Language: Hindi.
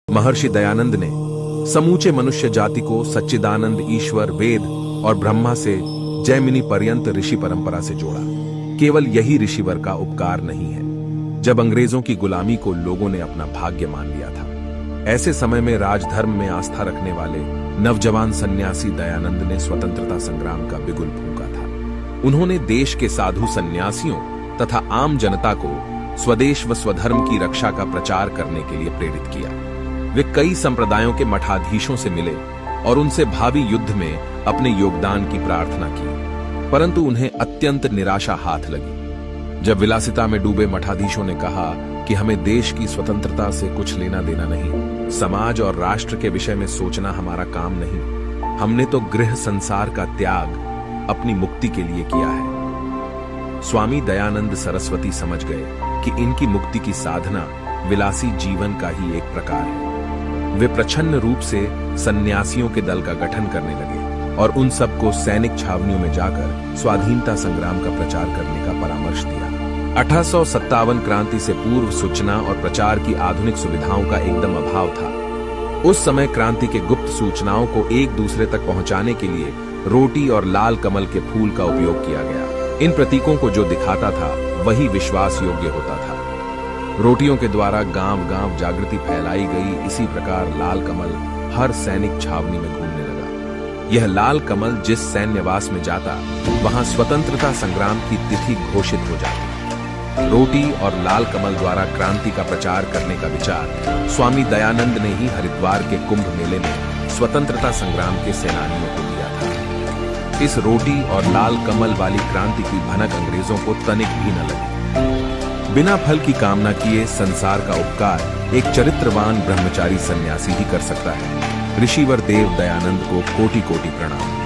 महर्षि दयानंद ने समूचे मनुष्य जाति को सच्चिदानंद ईश्वर वेद और ब्रह्मा से जैमिनी पर्यंत ऋषि परंपरा से जोड़ा। केवल यही ऋषिवर का उपकार नहीं है। जब अंग्रेजों की गुलामी को लोगों ने अपना भाग्य मान लिया था, ऐसे समय में राजधर्म में आस्था रखने वाले नवजवान सन्यासी दयानंद ने स्वतंत्रता संग्राम का बिगुल फूंका था। उन्होंने देश के साधु सन्यासियों तथा आम जनता को स्वदेश व स्वधर्म की रक्षा का प्रचार करने के लिए प्रेरित किया। वे कई संप्रदायों के मठाधीशों से मिले और उनसे भावी युद्ध में अपने योगदान की प्रार्थना की, परंतु उन्हें अत्यंत निराशा हाथ लगी। जब विलासिता में डूबे मठाधीशों ने कहा कि हमें देश की स्वतंत्रता से कुछ लेना देना नहीं, समाज और राष्ट्र के विषय में सोचना हमारा काम नहीं, हमने तो गृह संसार का त्याग अपनी मुक्ति के लिए किया है। स्वामी दयानंद सरस्वती समझ गए कि इनकी मुक्ति की साधना विलासी जीवन का ही एक प्रकार है। वे प्रच्छन्न रूप से सन्यासियों के दल का गठन करने लगे और उन सबको सैनिक छावनियों में जाकर स्वाधीनता संग्राम का प्रचार करने का परामर्श दिया। 1857 क्रांति से पूर्व सूचना और प्रचार की आधुनिक सुविधाओं का एकदम अभाव था। उस समय क्रांति के गुप्त सूचनाओं को एक दूसरे तक पहुंचाने के लिए रोटी और लाल कमल के फूल का उपयोग किया गया। इन प्रतीकों को जो दिखाता था वही विश्वास योग्य होता था। रोटियों के द्वारा गांव गांव जागृति फैलाई गई। इसी प्रकार लाल कमल हर सैनिक छावनी में घूमने लगा। यह लाल कमल जिस सैन्यवास में जाता, वहां स्वतंत्रता संग्राम की तिथि घोषित हो जाती। रोटी और लाल कमल द्वारा क्रांति का प्रचार करने का विचार स्वामी दयानंद ने ही हरिद्वार के कुंभ मेले में स्वतंत्रता संग्राम के सेनानियों को दिया था। इस रोटी और लाल कमल वाली क्रांति की भनक अंग्रेजों को तनिक भी न लगी। बिना फल की कामना किए संसार का उपकार एक चरित्रवान ब्रह्मचारी सन्यासी ही कर सकता है। ऋषिवर देव दयानंद को कोटि कोटि प्रणाम।